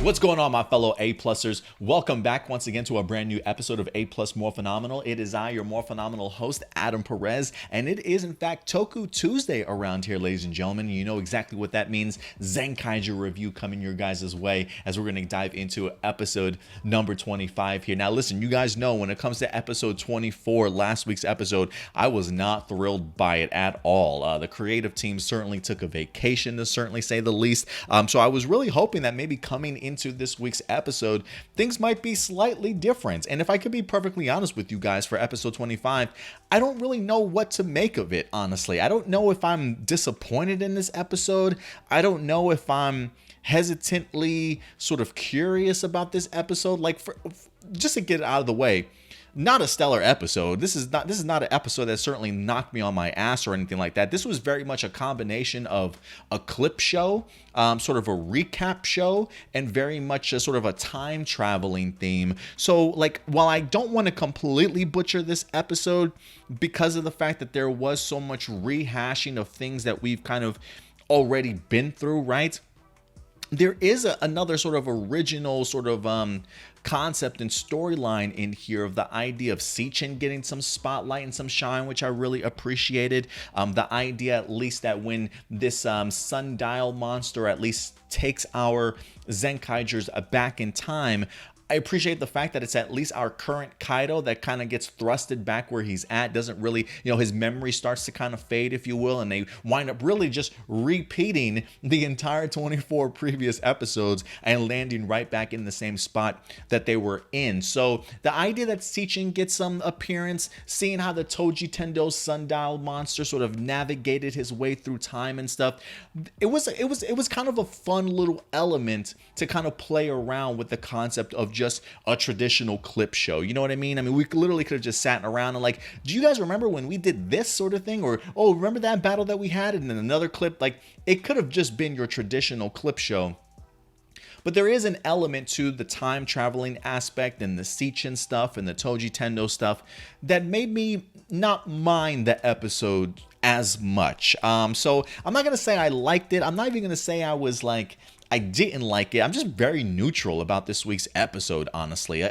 What's going on, my fellow A-Plusers? Welcome back once again to a brand new episode of A-Plus Morphinominal. It is I, your Morphinominal host, Adam Perez, and it is, in fact, Toku Tuesday around here, ladies and gentlemen. You know exactly what that means. Zenkaiger review coming your guys' way as we're going to dive into episode number 25 here. Now, listen, you guys know when it comes to episode 24, last week's episode, I was not thrilled by it at all. The creative team certainly took a vacation, to certainly say the least. So I was really hoping that maybe coming into this week's episode, things might be slightly different. And if I could be perfectly honest with you guys, for episode 25, I don't really know what to make of it, honestly. I don't know if I'm disappointed in this episode. I don't know if I'm hesitantly sort of curious about this episode. Like, just to get it out of the way, not a stellar episode. This is not an episode that certainly knocked me on my ass or anything like that. This was very much a combination of a clip show, sort of a recap show, and very much a sort of a time traveling theme. So, like, while I don't want to completely butcher this episode because of the fact that there was so much rehashing of things that we've kind of already been through, right? There is another sort of original sort of concept and storyline in here of the idea of Seechan getting some spotlight and some shine, which I really appreciated. The idea, at least, that when this sundial monster at least takes our Zenkaigers back in time, I appreciate the fact that it's at least our current Kaito that kind of gets thrusted back where he's at. Doesn't really, his memory starts to kind of fade, if you will, and they wind up really just repeating the entire 24 previous episodes and landing right back in the same spot that they were in. So the idea that Seechan gets some appearance, seeing how the Tojitendo sundial monster sort of navigated his way through time and stuff, it was kind of a fun little element to kind of play around with the concept of just a traditional clip show. You know what I mean? I mean, we literally could have just sat around and like, do you guys remember when we did this sort of thing? Or, oh, remember that battle that we had? And then another clip. Like, it could have just been your traditional clip show. But there is an element to the time traveling aspect and the Seechan stuff and the Tojitendo stuff that made me not mind the episode as much. So I'm not going to say I liked it. I'm not even going to say I was like, I didn't like it. I'm just very neutral about this week's episode, honestly.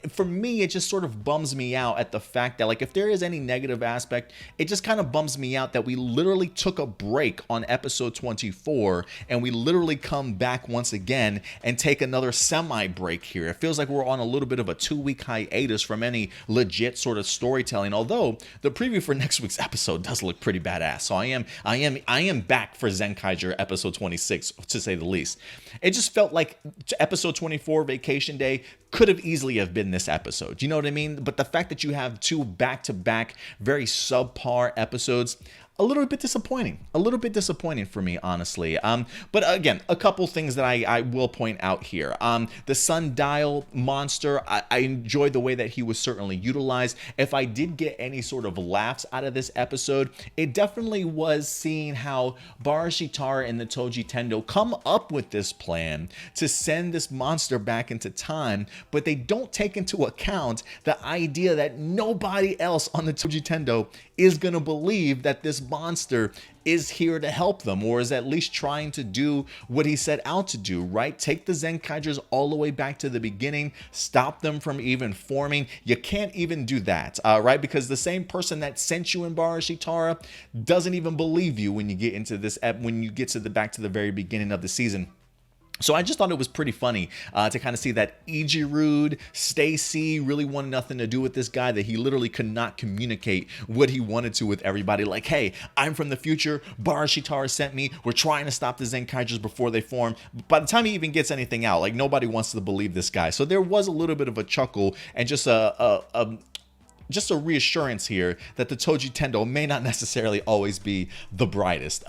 For me, it just sort of bums me out at the fact that, like, if there is any negative aspect, it just kind of bums me out that we literally took a break on episode 24 and we literally come back once again and take another semi-break here. It feels like we're on a little bit of a 2-week hiatus from any legit sort of storytelling, although the preview for next week's episode does look pretty badass. So I am back for Zenkaiger episode 26, to say the least. It just felt like episode 24, Vacation Day, could have easily have been this episode. You know what I mean? But the fact that you have two back-to-back very subpar episodes, a little bit disappointing for me, honestly. But again, a couple things that I will point out here. The sundial monster, I enjoyed the way that he was certainly utilized. If I did get any sort of laughs out of this episode, it definitely was seeing how Barashitara and the Tojitendo come up with this plan to send this monster back into time, but they don't take into account the idea that nobody else on the Tojitendo is going to believe that this monster is here to help them, or is at least trying to do what he set out to do, right? Take the Zenkaigers all the way back to the beginning, stop them from even forming. You can't even do that, right? Because the same person that sent you in Barashitara doesn't even believe you when you get into this, when you get to back to the very beginning of the season. So I just thought it was pretty funny to kind of see that Ijirude, Stacy really wanted nothing to do with this guy, that he literally could not communicate what he wanted to with everybody. Like, hey, I'm from the future. Barashitara sent me. We're trying to stop the Zenkaigers before they form. By the time he even gets anything out, like, nobody wants to believe this guy. So there was a little bit of a chuckle and just a reassurance here that the Tojitendo may not necessarily always be the brightest.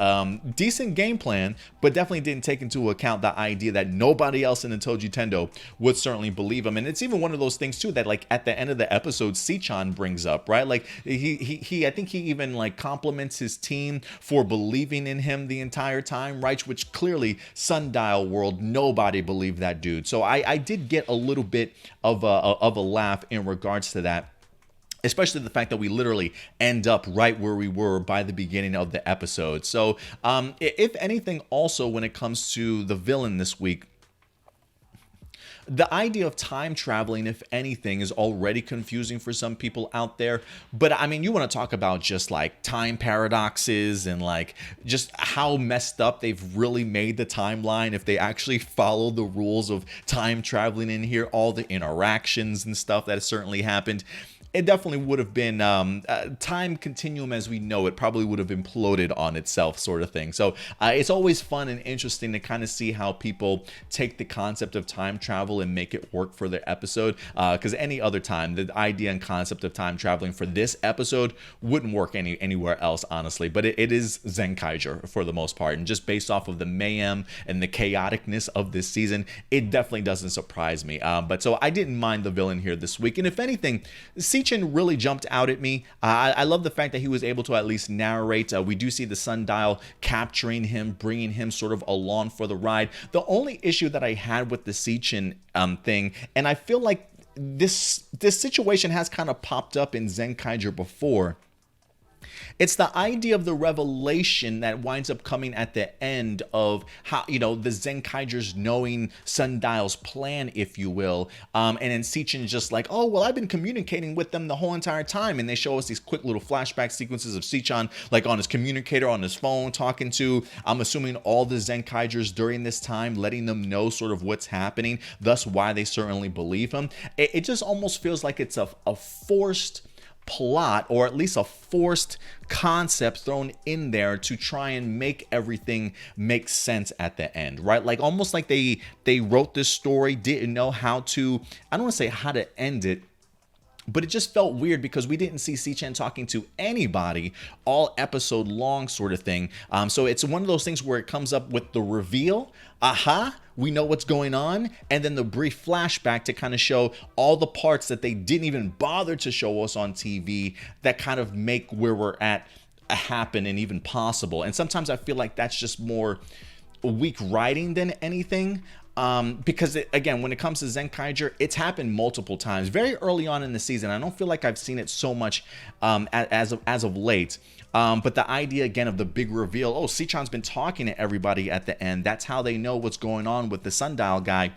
Decent game plan, but definitely didn't take into account the idea that nobody else in the Tojitendo would certainly believe him. And it's even one of those things too that, like, at the end of the episode, Seechan brings up, right? Like, he I think he even, like, compliments his team for believing in him the entire time, right? Which clearly, Sundial World, nobody believed that dude. So I did get a little bit of a laugh in regards to that. Especially the fact that we literally end up right where we were by the beginning of the episode. So if anything, also when it comes to the villain this week, the idea of time traveling, if anything, is already confusing for some people out there. But I mean, you want to talk about just like time paradoxes and like just how messed up they've really made the timeline if they actually follow the rules of time traveling in here, all the interactions and stuff that has certainly happened. It definitely would have been time continuum as we know it probably would have imploded on itself, sort of thing. So it's always fun and interesting to kind of see how people take the concept of time travel and make it work for their episode, because any other time the idea and concept of time traveling for this episode wouldn't work anywhere else, honestly. But it is Zenkaiger for the most part, and just based off of the mayhem and the chaoticness of this season, it definitely doesn't surprise me. But so I didn't mind the villain here this week, and if anything, Seechan really jumped out at me. I love the fact that he was able to at least narrate. We do see the sundial capturing him, bringing him sort of along for the ride. The only issue that I had with the Seechan thing, and I feel like this situation has kind of popped up in Zenkaiger before, it's the idea of the revelation that winds up coming at the end of how, you know, the Zenkaigers knowing Sundial's plan, if you will. And then Seechan is just like, oh, well, I've been communicating with them the whole entire time. And they show us these quick little flashback sequences of Seechan, like on his communicator, on his phone, talking to, I'm assuming, all the Zenkaigers during this time, letting them know sort of what's happening, thus why they certainly believe him. It just almost feels like it's a forced plot, or at least a forced concept thrown in there to try and make everything make sense at the end, right? Like almost like they wrote this story, didn't know how to, I don't want to say how to end it, but it just felt weird because we didn't see Seechan talking to anybody all episode long, sort of thing. So it's one of those things where it comes up with the reveal, we know what's going on, and then the brief flashback to kind of show all the parts that they didn't even bother to show us on TV that kind of make where we're at happen and even possible. And sometimes I feel like that's just more weak writing than anything. Because again, when it comes to Zenkaiger, it's happened multiple times very early on in the season. I don't feel like I've seen it so much as of late. But the idea again of the big reveal, oh, Seechan's been talking to everybody at the end. That's how they know what's going on with the sundial guy.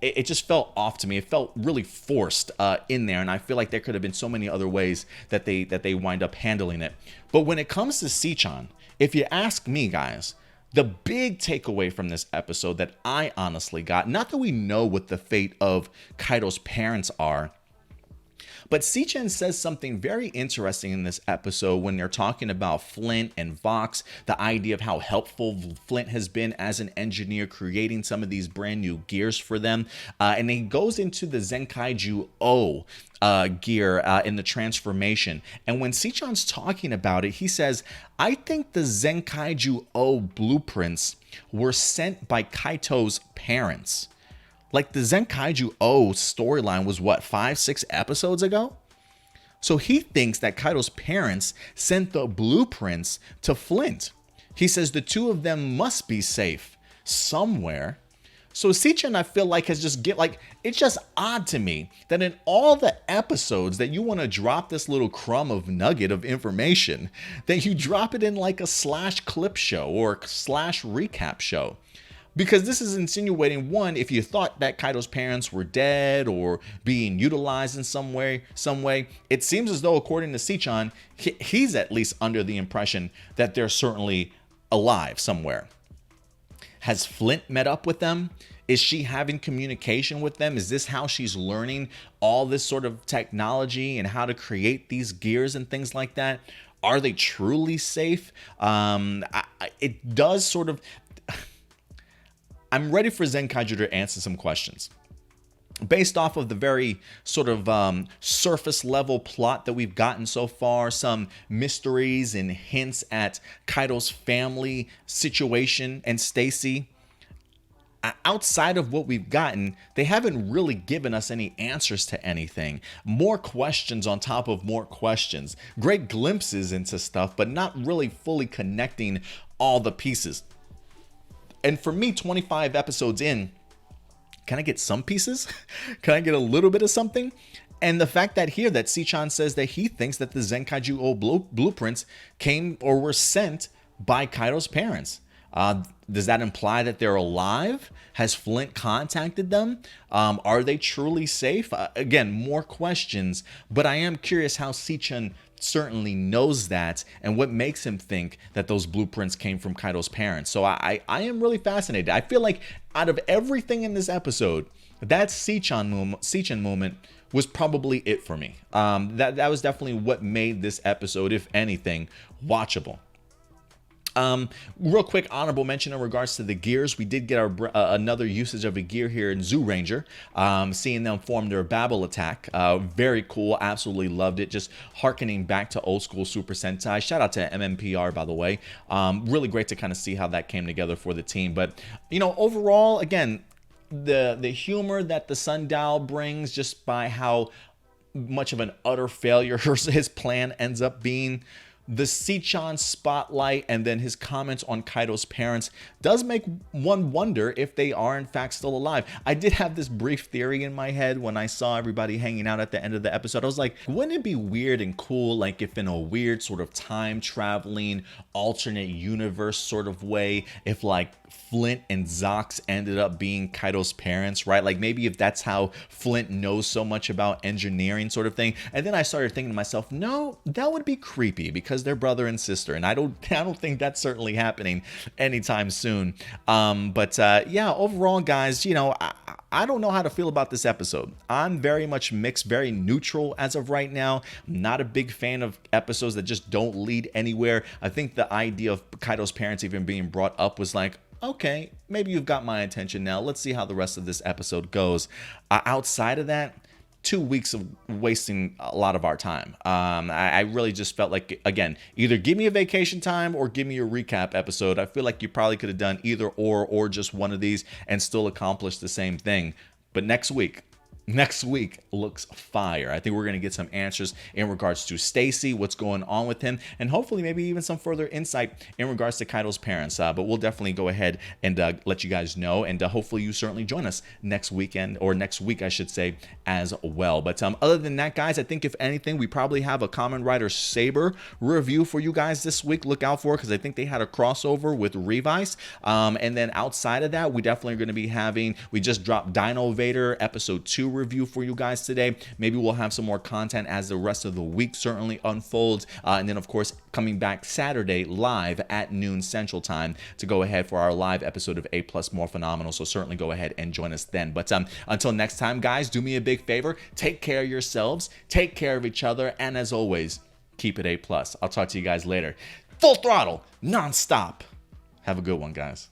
It just felt off to me. It felt really forced in there, and I feel like there could have been so many other ways that they wind up handling it. But when it comes to Seechan, if you ask me, guys, the big takeaway from this episode that I honestly got, not that we know what the fate of Kaito's parents are, but Seechan says something very interesting in this episode when they're talking about Flint and Vox, the idea of how helpful Flint has been as an engineer creating some of these brand new gears for them. And he goes into the Zenkaiju O gear in the transformation. And when Seechan's talking about it, he says, I think the Zenkaiju O blueprints were sent by Kaito's parents. Like the Zenkaiju O storyline was what, 5-6 episodes ago? So he thinks that Kaito's parents sent the blueprints to Flint. He says the two of them must be safe somewhere. So Seechan, I feel like, has just it's just odd to me that in all the episodes that you want to drop this little crumb of nugget of information, that you drop it in like a slash clip show or slash recap show. Because this is insinuating, one, if you thought that Kaito's parents were dead or being utilized in some way, it seems as though, according to Seechan, he's at least under the impression that they're certainly alive somewhere. Has Flint met up with them? Is she having communication with them? Is this how she's learning all this sort of technology and how to create these gears and things like that? Are they truly safe? It does sort of... I'm ready for Zenkaiger to answer some questions. Based off of the very sort of surface level plot that we've gotten so far, some mysteries and hints at Kaito's family situation and Stacy, outside of what we've gotten, they haven't really given us any answers to anything. More questions on top of more questions. Great glimpses into stuff, but not really fully connecting all the pieces. And for me, 25 episodes in, can I get some pieces? Can I get a little bit of something? And the fact that here that Seechan says that he thinks that the Zenkaiju O blueprints came or were sent by Kaito's parents. Does that imply that they're alive? Has Flint contacted them? Are they truly safe? Again, more questions, but I am curious how Seechan certainly knows that and what makes him think that those blueprints came from Kaito's parents. So I am really fascinated. I feel like out of everything in this episode, that Seechan moment was probably it for me. That was definitely what made this episode, if anything, watchable. Real quick honorable mention in regards to the gears. We did get our another usage of a gear here in Zoo Ranger, seeing them form their Babel attack. Very cool, absolutely loved it. Just harkening back to old school Super Sentai. Shout out to MMPR, by the way. Really great to kind of see how that came together for the team. But you know, overall, again, the humor that the Sundial brings, just by how much of an utter failure his plan ends up being. The Seechan spotlight and then his comments on Kaito's parents does make one wonder if they are in fact still alive. I did have this brief theory in my head when I saw everybody hanging out at the end of the episode. I was like, wouldn't it be weird and cool, like if in a weird sort of time traveling alternate universe sort of way, if like Flint and Zox ended up being Kaito's parents, right? Like maybe if that's how Flint knows so much about engineering sort of thing. And then I started thinking to myself, no, that would be creepy because they're brother and sister, and I don't think that's certainly happening anytime soon. Yeah, overall, guys, you know, I don't know how to feel about this episode. I'm very much mixed, very neutral as of right now. I'm not a big fan of episodes that just don't lead anywhere. I think the idea of Kaito's parents even being brought up was like, okay, maybe you've got my attention now. Let's see how the rest of this episode goes. Outside of that, 2 weeks of wasting a lot of our time. I really just felt like, again, either give me a vacation time or give me a recap episode. I feel like you probably could have done either or just one of these and still accomplish the same thing. But next week looks fire. I think we're going to get some answers in regards to Stacy, what's going on with him, and hopefully maybe even some further insight in regards to Kaito's parents. But we'll definitely go ahead and let you guys know, and hopefully you certainly join us next weekend, or next week, I should say, as well. But other than that, guys, I think if anything, we probably have a Kamen Rider Saber review for you guys this week. Look out for it, because I think they had a crossover with Revice. And then outside of that, we definitely are going to be having, we just dropped Dino Vader episode 2 review for you guys today. Maybe we'll have some more content as the rest of the week certainly unfolds. And then, of course, coming back Saturday live at noon Central Time to go ahead for our live episode of APlus Morphinominal. So certainly go ahead and join us then. But until next time, guys, do me a big favor. Take care of yourselves. Take care of each other. And as always, keep it APlus. I'll talk to you guys later. Full throttle, nonstop. Have a good one, guys.